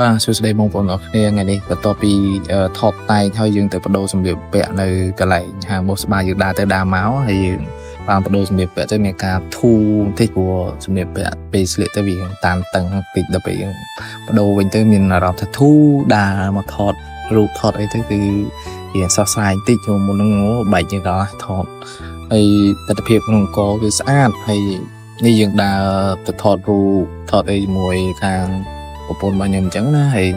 បាទសួស្តីបងប្អូនអរគ្នាថ្ងៃនេះបន្ទាប់ពីថតតែងហើយយើងទៅបដូរសម្លៀកបំពាក់នៅកន្លែងហាងម៉ូស្បាយើងដើរទៅដើរមកហើយយើងបានបដូរសម្លៀកបំពាក់ទៅមានការធូរបន្តិចព្រោះសម្លៀកបំពាក់ពេលស្លៀកទៅវាតានតឹងបន្តិចដល់ពេលយើងបដូរវិញទៅមានអារម្មណ៍ថាធូរដើរមកថតរូបថតអីទៅគឺវាសោះស្រាយបន្តិចចូលមុននឹងបែកយើងដល់ថតហើយទស្សនវិជ្ជាក្នុងកគឺស្អាតហើយនេះយើងដើរទៅថតរូបថតអីជាមួយខាងប្រពន្ធរបស់ខ្ញុំអញ្ចឹងណាហើយ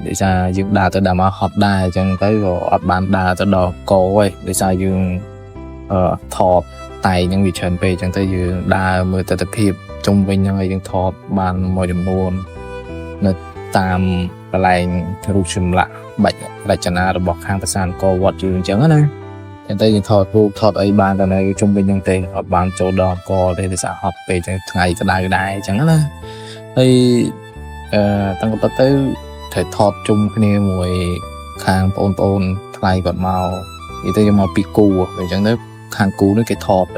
ដោយសារយើងដើរទៅដល់មកហត់ដែរអញ្ចឹងទៅក៏អត់បានដើរទៅដល់កទេដោយសារយើងថតតែហ្នឹងវាច្រើនពេកអញ្ចឹងទៅយើងដើរមើលទស្សនវិជ្ជាជុំវិញហ្នឹងហើយយើងថតបានមួយចំនួននៅតាមកន្លែងរូបចម្លាក់បាច់រចនារបស់ខាងប្រាសាទអង្គរវត្តយើងអញ្ចឹងណាអញ្ចឹងទៅយើងថតរូបថតអីបានតែនៅជុំវិញហ្នឹងទេអត់បានចូលដល់អង្គរទេដោយសារហត់ពេកថ្ងៃក្តៅដែរអញ្ចឹងណាហើយតាំងពីទៅត្រូវថតជុំគ្នាមួយខាងបងប្អូនថ្លៃគាត់មកនិយាយទៅយកមកពីគូអញ្ចឹងទៅខាងគូនេះគេថត3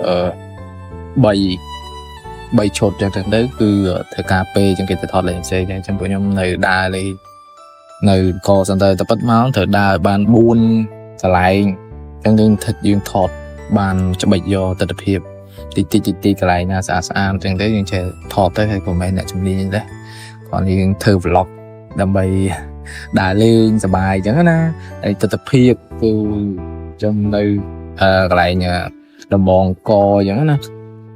ឈុតអញ្ចឹងទៅគឺធ្វើការពេលអញ្ចឹងគេទៅថតលេងផ្សេងអញ្ចឹងពួកខ្ញុំនៅដើរលេងនៅកសិនទៅតែប៉ិតមកត្រូវដើរបាន4កន្លែងអញ្ចឹងយើងថតបានច្បិចយកទស្សនវិជ្ជាទីកន្លែងណាស្អាតអញ្ចឹងទៅយើងចេះថតទៅហើយក៏មិនអ្នកជំនាញដែរគាត់យើងធ្វើ vlog ដើម្បីដើរលេងសប្បាយអញ្ចឹងណាហើយទស្សនវិជ្ជាគឺចំនៅកន្លែងដំបងកអញ្ចឹងណាក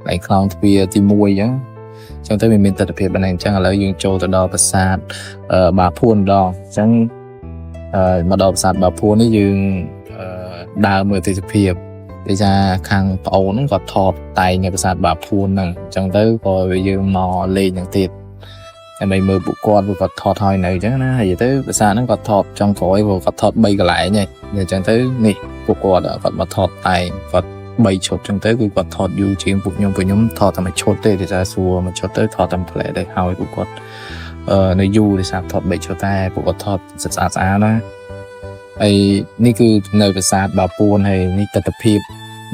ន្លែងខ្លោងទ្វារទី1អញ្ចឹងទៅមានទស្សនវិជ្ជាបានអញ្ចឹងឥឡូវយើងចូលទៅដល់ប្រាសាទបាភួនម្ដងអញ្ចឹងមកដល់ប្រាសាទបាភួននេះយើងដើរមើលទស្សនវិជ្ជាដូចថាខាងប្អូនហ្នឹងគាត់ថតតែងនៅប្រាសាទបាភួនហ្នឹងអញ្ចឹងទៅក៏យើងមកលេងហ្នឹងទៀតដើម្បីមើលពួកគាត់ថតហើយនៅអញ្ចឹងណាហើយទៅភាសាហ្នឹងគាត់ថតចុងក្រោយព្រោះគាត់ថត3កន្លែងហើយអញ្ចឹងទៅនេះពួកគាត់មកថតតែគាត់3ឈុតអញ្ចឹងទៅគឺគាត់ថតយូរជាងពួកខ្ញុំថតតែមួយឈុតទេដោយសារសួរមួយឈុតទៅថតតែផ្លែទៅហើយពួកគាត់នៅយូរដោយសារថត3ឈុតតែពួកគាត់ថតស្អាតណាហើយនេះគឺនៅប្រាសាទបាពួនហើយនេះទស្សនវិជ្ជា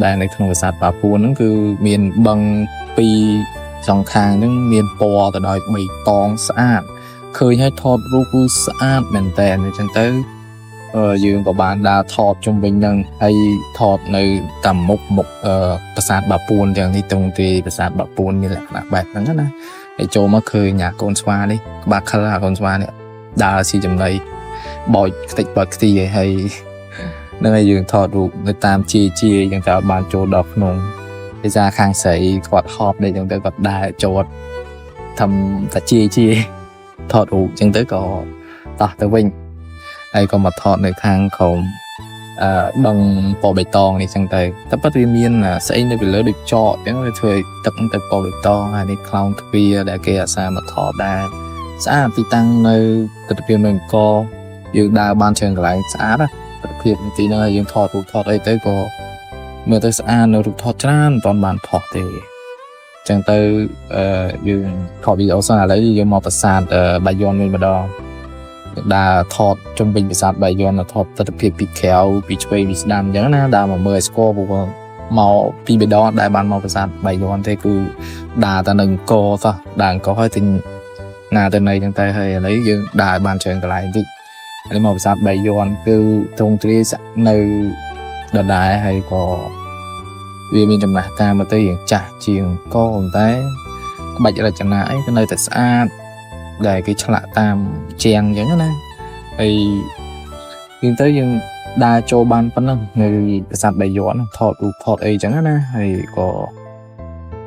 ដែលនៅក្នុងប្រាសាទបាពួនហ្នឹងគឺមានបឹង2សងខាងហ្នឹងមានពណ៌ទៅដោយបៃតងស្អាតឃើញហើយថតរូបគឺស្អាតមែនតើអញ្ចឹងទៅយើងក៏បានដើរថតជុំវិញហ្នឹងហើយថតនៅតាមមុខប្រាសាទបាពួនអញ្ចឹងនេះត្រង់ទីប្រាសាទបាពួនមានលក្ខណៈបែបហ្នឹងណាហើយចូលមកឃើញកូនស្វានេះក្បាលខលកូនស្វានេះដើរស៊ីចំណីបោចខ្ទេចបោចខ្ទីហើយនឹងឲ្យយើងថតរូបនៅតាមជាអញ្ចឹងទៅបានចូលដល់ក្នុងភាសាខាងស្រីគាត់ហប់ដែរអញ្ចឹងទៅគាត់ដើរចូលធ្វើតាជាថតរូបអញ្ចឹងទៅក៏តោះទៅវិញហើយក៏មកថតនៅខាងក្រោមដងពណ៌បៃតងនេះអញ្ចឹងទៅតែប៉ុន្តែវាមានស្អីនៅពីលើដូចចកអញ្ចឹងវាធ្វើឲ្យទឹកទៅពណ៌បៃតងហើយនេះខ្លោងទ្វារដែលគេអាសាមកថតដែរស្អាតទីតាំងនៅទស្សនវិជ្ជានៅអង្គរយើងដើរបានច្រើនកន្លែងស្អាតណាទស្សនវិជ្ជាទីហ្នឹងហើយយើងថតរូបថតអីទៅក៏មើលទៅស្អាតនៅរូបថតច្រើនមិនបានផុសទេអញ្ចឹងទៅយើងថតវីដេអូសិនឥឡូវយើងមកប្រាសាទបាយ័នវិញម្ដងដើរថតជុំវិញប្រាសាទបាយ័នថតទស្សនវិជ្ជាពីក្រៅពីឆ្វេងពីស្ដាំអញ្ចឹងណាដើរមកមើលឲ្យស្គាល់ព្រោះមកពីបេដងដែលបានមកប្រាសាទបាយ័នទេគឺដើរតែនៅអង្គរសោះដើរអង្គរហើយទិញណាទៅណីអញ្ចឹងទៅហើយឥឡូវយើងដើរបានច្រើនកន្លែងតិចហើយមកប្រាសាទបាយ័នគឺទ្រង់ទ្រាយនៅដដែលហើយក៏វាមានចំណាស់តាមទៅយ៉ាងចាស់ជាងក៏ប៉ុន្តែក្បាច់រចនាអីក៏នៅតែស្អាតដែលគេឆ្លាក់តាមជាងអញ្ចឹងណាហើយយើងទៅយើងដើរចូលបានប៉ុណ្ណឹងនៅប្រាសាទបាយ័នថតរូបថតអីអញ្ចឹងណាហើយក៏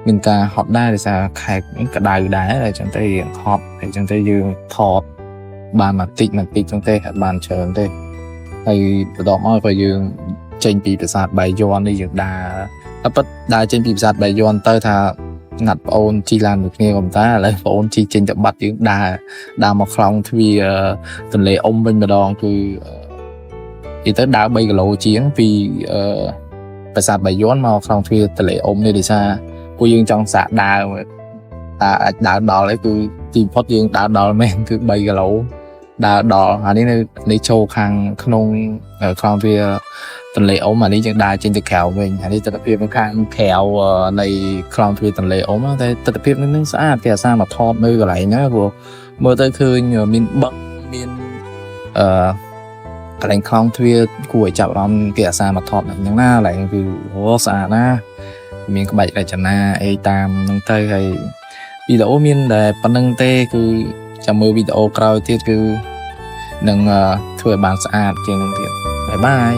មានការហត់ដែរដោយសារខែក្តៅដែរហើយអញ្ចឹងទៅរៀងហត់ហើយអញ្ចឹងទៅយើងថតបានបន្តិចអញ្ចឹងទេអត់បានច្រើនទេហើយបន្ទាប់មកក៏យើងចេញពីប្រាសាទបាយ័ននេះយើងដើរចេញពីប្រាសាទបាយ័នទៅថាណាត់ប្អូនជីឡានមួយគ្នាក៏តែឥឡូវប្អូនជីចេញទៅបាត់យើងដើរមកខ្លោងទ្វារទន្លេអ៊ុំវិញម្ដងគឺនិយាយទៅដើរ3គីឡូជាងពីប្រាសាទបាយ័នមកខ្លោងទ្វារទន្លេអ៊ុំនេះដោយសារពួកយើងចង់សាកដើរតែអាចដើរដល់ឯងគឺទីបំផុតយើងដើរដល់មែនគឺ3គីឡូដើរដល់អានេះនៅចូលខាងក្នុងខ្លោងទ្វារទន្លេអ៊ុំអានេះយើងដើរចេញទៅក្រៅវិញអានេះទស្សនវិជ្ជានៅខាងក្រៅនៃខ្លោងទ្វារទន្លេអ៊ុំតែទស្សនវិជ្ជានឹងស្អាតគេអាសាមកថតនៅកន្លែងណាព្រោះ មើលទៅឃើញមានបឹងមានកន្លែងខ្លងទ្វារគួរឲ្យចាប់អារម្មណ៍គេអាសាមកថតហ្នឹងណាកន្លែងគឺស្អាតណាមានក្បាច់រចនាអីតាមហ្នឹងទៅហើយវីដេអូមានតែប៉ុណ្្នឹងទេគឺចាំមើលវីដេអូក្រោយទៀតគឺនឹងធ្វើឲ្យបានស្អាតជាងនឹងទៀតបាយបាយ